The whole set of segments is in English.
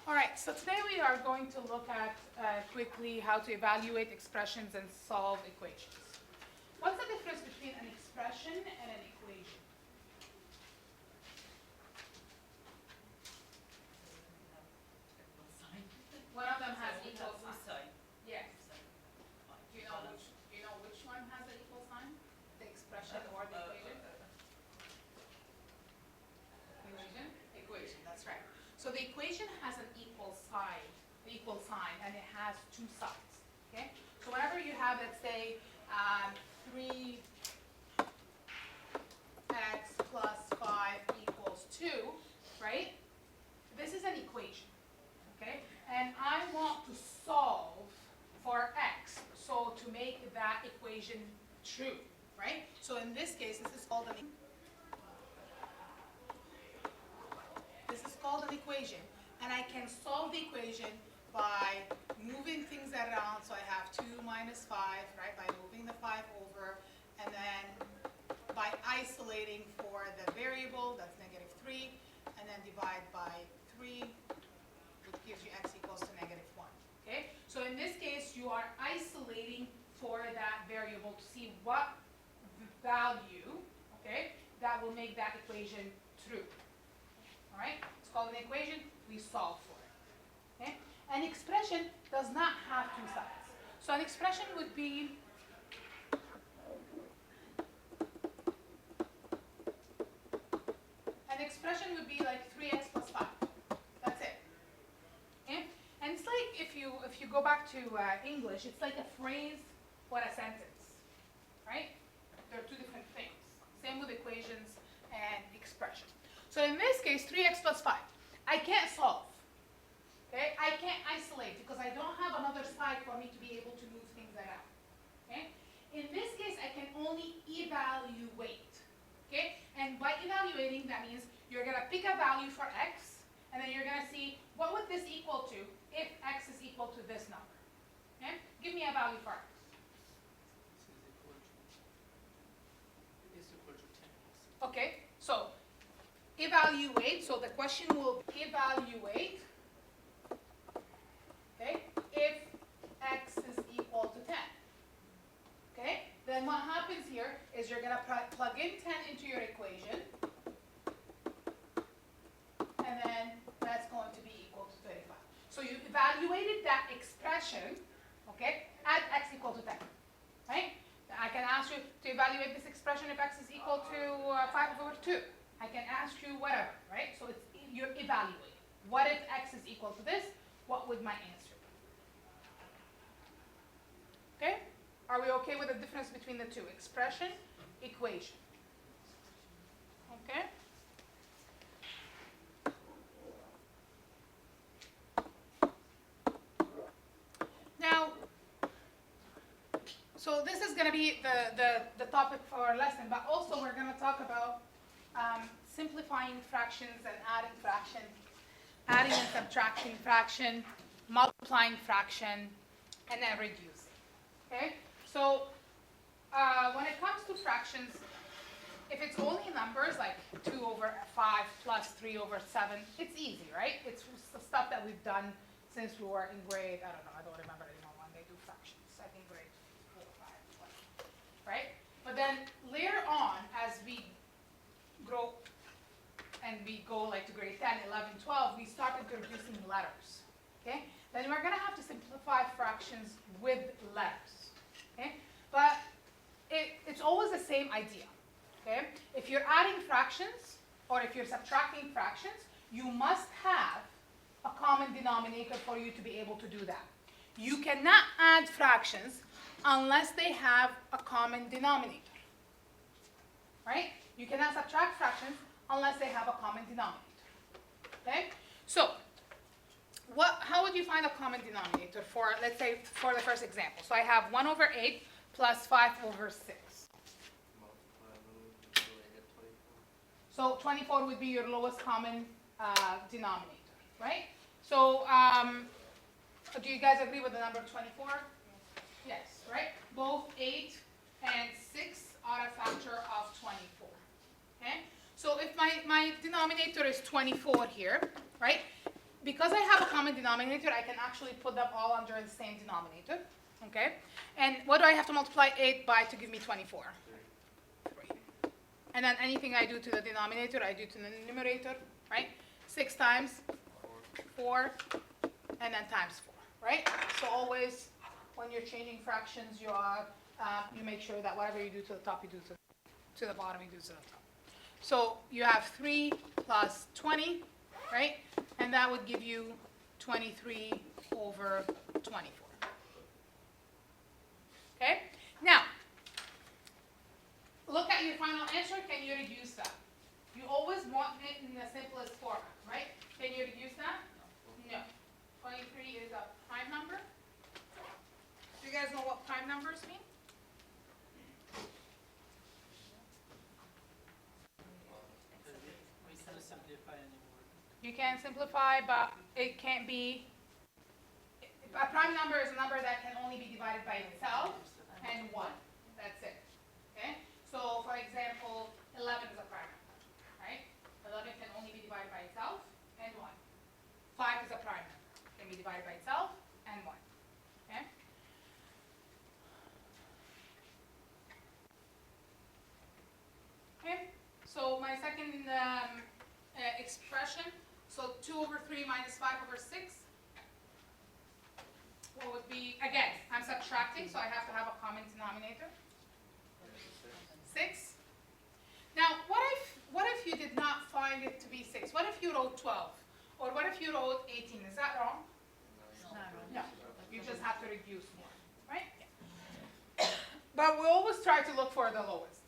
All right, so today we are going to look at quickly how to evaluate expressions and solve equations. What's the difference between an expression and an equation? One of them has equal sign. Yes. Do you know which one has the equal sign? The expression or the equation? Equation, that's right. So the equation has an equal sign, and it has two sides. Okay? So whenever you have, let's say, 3x plus 5 equals 2, right? This is an equation. Okay? And I want to solve for x, so to make that equation true, right? So in this case, this is called an equation, and I can solve the equation by moving things around. So I have 2 minus 5, right, by moving the 5 over, and then by isolating for the variable, that's negative 3, and then divide by 3, which gives you x equals to negative 1. Okay? So in this case, you are isolating for that variable to see what value, okay, that will make that equation true. All right? It's called an equation. We solve for it. Okay? An expression does not have two sides. So an expression would be like 3x plus 5. That's it. Okay? And it's like if you go back to English, it's like a phrase or a sentence, right? They're two different things. Same with equations and expressions. So in this case, 3x plus 5. I can't solve. Okay? I can't isolate because I don't have another side for me to be able to move things around. Okay? In this case, I can only evaluate. Okay? And by evaluating, that means you're going to pick a value for x, and then you're going to see what would this equal to if x is equal to this number. Okay? Give me a value for x. Okay, so evaluate, so the question will be evaluate, okay, if x is equal to 10. Okay, then what happens here is you're going to plug in 10 into your equation, and then that's going to be equal to 35. So you evaluated that expression, okay, at x equal to 10, right? I can ask you to evaluate this expression if x is equal to 5 over 2. I can ask you whatever, right? So it's, you're evaluating. What if x is equal to this? What would my answer be? Okay? Are we okay with the difference between the two? Expression, equation. Okay? Now, so this is going to be the topic for our lesson, but also we're going to talk about simplifying fractions and adding fractions, adding and subtracting fraction, multiplying fraction, and then reducing. Okay? So when it comes to fractions, if it's only numbers like 2 over 5 plus 3 over 7, it's easy, right? It's the stuff that we've done since we were in grade, I don't remember anymore when they do fractions. I think grade 4, 5, 12, right? But then later on, as we grow and we go like to grade 10, 11, 12, we start introducing letters, okay? Then we're going to have to simplify fractions with letters, okay? But it's always the same idea, okay? If you're adding fractions or if you're subtracting fractions, you must have a common denominator for you to be able to do that. You cannot add fractions unless they have a common denominator, right? You cannot subtract fractions unless they have a common denominator, okay? So, how would you find a common denominator for, let's say, for the first example? So I have 1 over 8 plus 5 over 6. So 24 would be your lowest common denominator, right? So do you guys agree with the number 24? Yes, right? Both 8 and 6 are a factor of 24, okay? So if my denominator is 24 here, right? because I have a common denominator, I can actually put them all under the same denominator, okay? And what do I have to multiply 8 by to give me 24? 3. And then anything I do to the denominator, I do to the numerator, right? 6 times 4, and then times 4, right? So always, when you're changing fractions, you make sure that whatever you do to the top, you do to the bottom, you do to the top. So you have 3 plus 20, right? And that would give you 23 over 24. Okay? Now, look at your final answer. Can you reduce that? You always want it in the simplest format, right? Can you reduce that? No. 23 is a prime number. Do you guys know what prime numbers mean? You can simplify, but it can't be. A prime number is a number that can only be divided by itself and 1. That's it. Okay? So, for example, 11 is a prime number, right? 11 can only be divided by itself and 1. 5 is a prime number. Can be divided by itself and 1. Okay? Okay? So, my second expression, so 2 over 3 minus 5 over 6. What would be, again, I'm subtracting, so I have to have a common denominator. 6. Now, what if you did not find it to be 6? What if you wrote 12? Or what if you wrote 18? Is that wrong? No. You just have to reduce more, right? Yeah. But we always try to look for the lowest.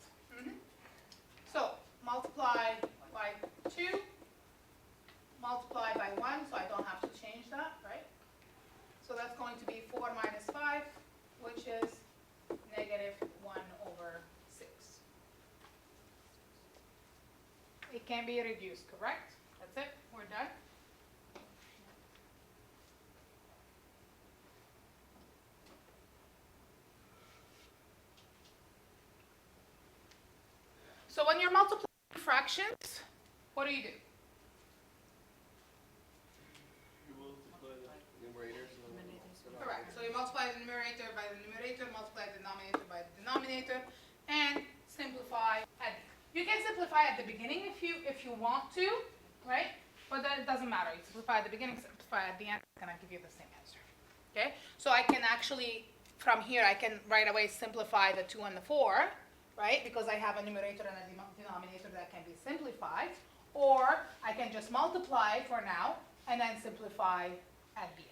So, multiply by 2, multiply by 1, so I don't have to change that, right? So that's going to be 4 minus 5, which is negative 1 over 6. It can be reduced, correct? That's it, we're done. So when you're multiplying fractions, what do? Correct. So you multiply the numerator by the numerator, multiply the denominator by the denominator, and simplify at. You can simplify at the beginning if you want to, right? But then it doesn't matter. You simplify at the beginning, simplify at the end. It's gonna give you the same answer. Okay. So I can actually, from here, I can right away simplify the 2 and the 4, right? Because I have a numerator and a denominator that can be simplified. Or I can just multiply for now and then simplify at the end.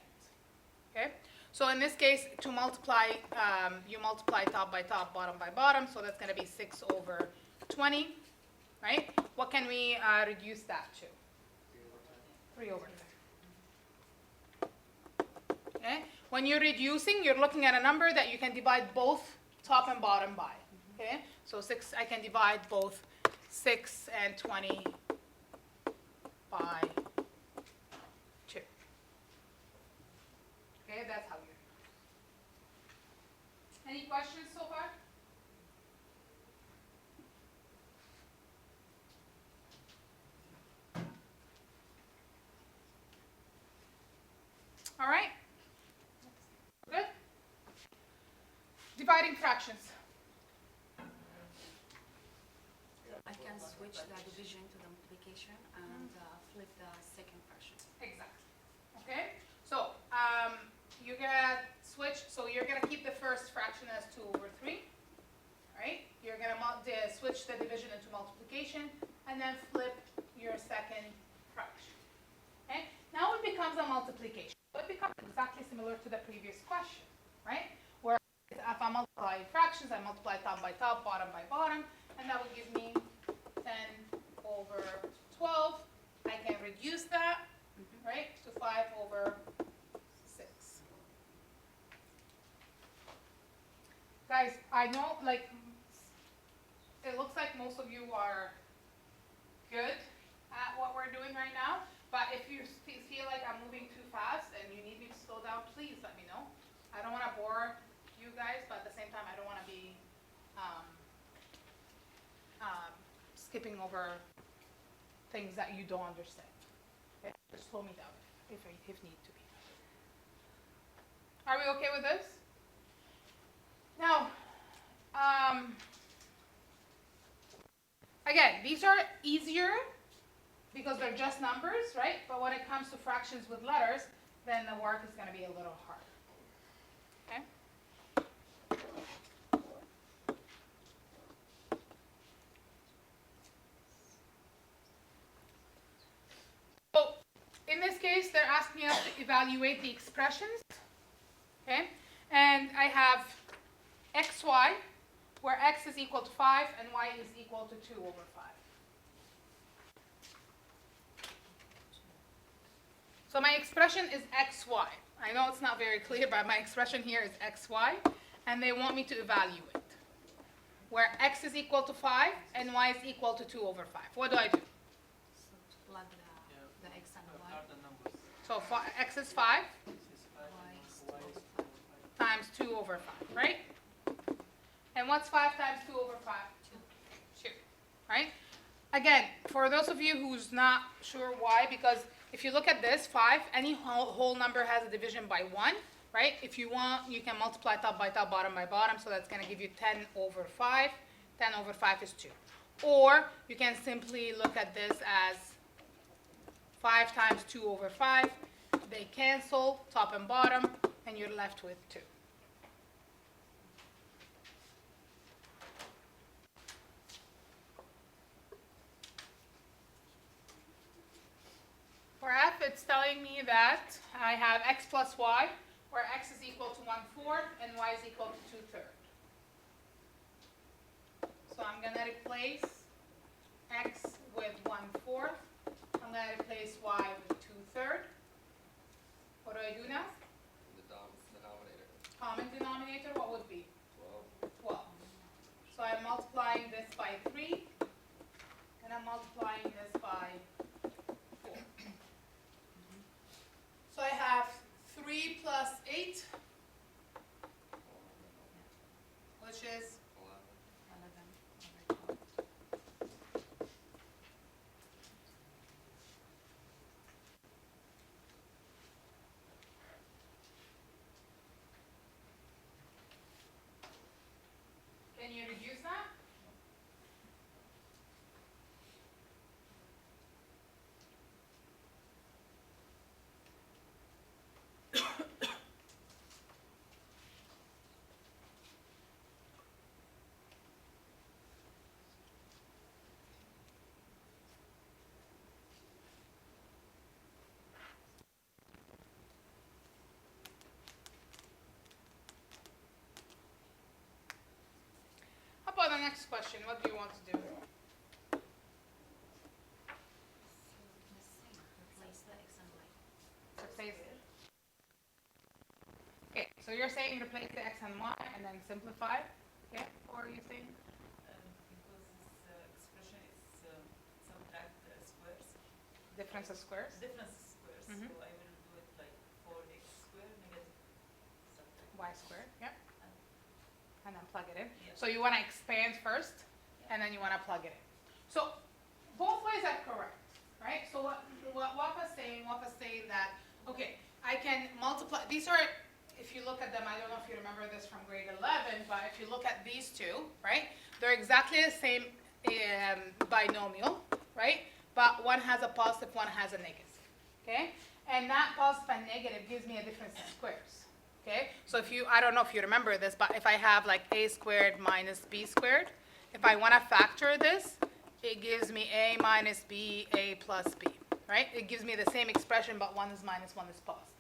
Okay. So in this case, to multiply, you multiply top by top, bottom by bottom, so that's going to be 6 over 20, right? What can we reduce that to? 3 over 10. Okay? When you're reducing, you're looking at a number that you can divide both top and bottom by. Okay? So 6, I can divide both 6 and 20 by 2. Okay, that's how you do it. Any questions so far? All right. Good. Dividing fractions. I can switch the division to the multiplication and flip the second fraction. Exactly. Okay. So you're gonna switch. So you're gonna keep the first fraction as 2 over 3. Right. You're gonna switch the division into multiplication, and then flip your second fraction. Okay. Now it becomes a multiplication. It becomes exactly similar to the previous question, right? Where if I multiply fractions, I multiply top by top, bottom by bottom, and that would give me 10 over 12. I can reduce that, right, to 5 over 6. Guys, I know, like, it looks like most of you are good at what we're doing right now. But if you feel like I'm moving too fast and you need me to slow down, please let me know. I don't want to bore you guys, but at the same time, I don't want to be skipping over things that you don't understand. Okay? Just slow me down. if need to be. Are we okay with this? Now, again, these are easier because they're just numbers, right? But when it comes to fractions with letters, then the work is going to be a little harder. Okay? So, in this case, they're asking us to evaluate the expressions. Okay? And I have xy, where x is equal to 5 and y is equal to 2 over 5. So my expression is xy. I know it's not very clear, but my expression here is xy, and they want me to evaluate. Where x is equal to 5 and y is equal to 2 over 5. What do I do? So to plug the x and y. Add the numbers. So x is 5 This is 5 Y and is y 2 is over 2 over 5. times 2 over 5, right? And what's 5 times 2 over 5? 2. Right? Again, for those of you who's not sure why, because if you look at this, 5, any whole number has a division by 1, right? If you want, you can multiply top by top, bottom by bottom, so that's going to give you 10 over 5. 10 over 5 is 2. Or you can simply look at this as 5 times 2 over 5. They cancel, top and bottom, and you're left with 2. For f, it's telling me that I have x plus y, where x is equal to 1/4 and y is equal to 2/3. So I'm going to replace x with 1/4. I'm going to replace y with 2/3. What do I do now? The denominator. Common denominator, what would be? 12. 12. So I'm multiplying this by 3, and I'm multiplying this by 4. So I have 3 plus 8, which is 11. 11 over 12. Can you reduce that? How about the next question? What do you want to do? Replace the x and y. Replace it. Okay, so you're saying replace the x and y and then simplify? Okay, or are you saying? Because this expression is subtract the squares, Difference of squares? difference squares. Mhm. So I will do it like 4x squared negative subtract. Y squared, yep. And then plug it in. Yeah. So you want to expand first, and then you want to plug it in. So both ways are correct, right? So what Wafa's saying that, okay, I can multiply, these are, if you look at them, I don't know if you remember this from grade 11, but if you look at these two, right, they're exactly the same binomial, right? But one has a positive, one has a negative, okay? And that positive and negative gives me a difference in squares, okay? So if you, I don't know if you remember this, but if I have like a squared minus b squared, if I want to factor this, it gives me a minus b, a plus b, right? It gives me the same expression, but one is minus, one is positive,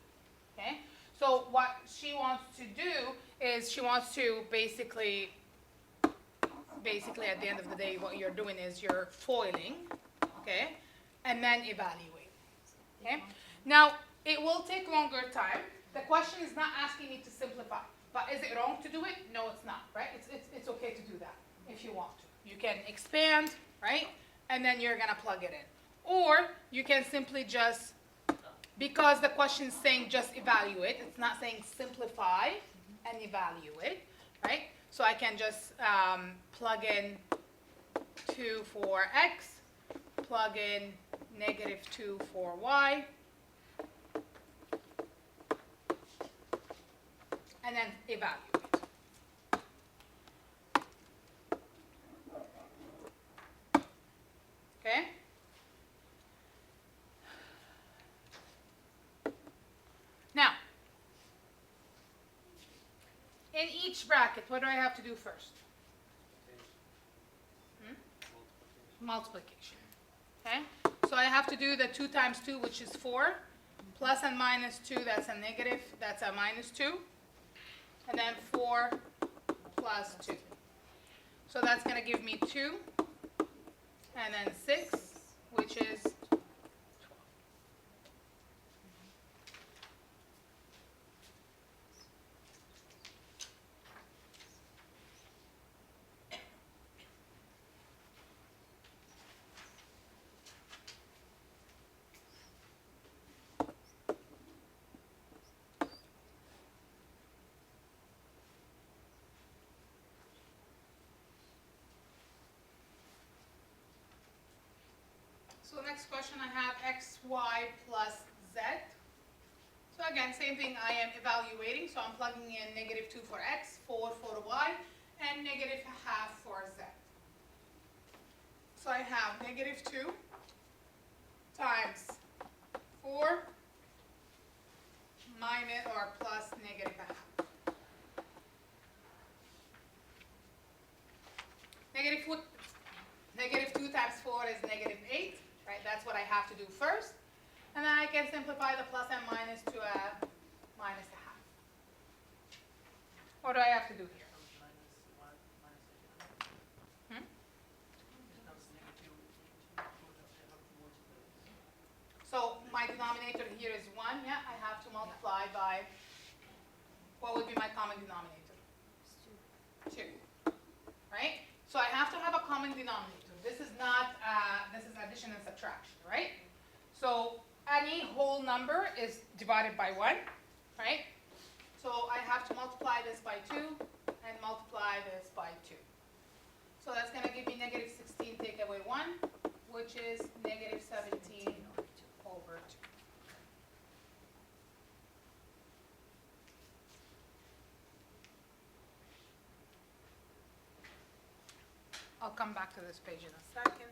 okay? So what she wants to do is she wants to basically at the end of the day, what you're doing is you're foiling, okay? And then evaluate, okay? Now, it will take longer time. The question is not asking me to simplify, but is it wrong to do it? No, it's not, right? It's okay to do that if you want to. You can expand, right? And then you're gonna plug it in. Or you can simply just, because the question is saying just evaluate, it's not saying simplify and evaluate, right? So I can just plug in 2 for x, plug in negative 2 for y, evaluate. Okay? Now, in each bracket, what do I have to do first? Multiplication. Okay? So I have to do the 2 times 2, which is 4, plus and minus 2, that's a negative, that's a minus 2, and then 4 plus 2. So that's going to give me 2, and then 6, which is 12. So next question I have xy plus z. So again, same thing, I am evaluating, so I'm plugging in negative 2 for x, 4 for y, and negative half for z. So I have negative 2 times 4 minus or plus negative a half. Negative 2 times 4 is negative 8, right? That's what I have to do first. And then I can simplify the plus and minus to a minus a half. What do I have to do here? Hmm? So my denominator here is 1, yeah? I have to multiply by, what would be my common denominator? 2, right? So I have to have a common denominator. This is not, this is addition and subtraction, right? So any whole number is divided by 1, right? So I have to multiply this by 2 and multiply this by 2. So that's going to give me negative 16 take away 1, which is negative 17 over 2. I'll come back to this page in a second.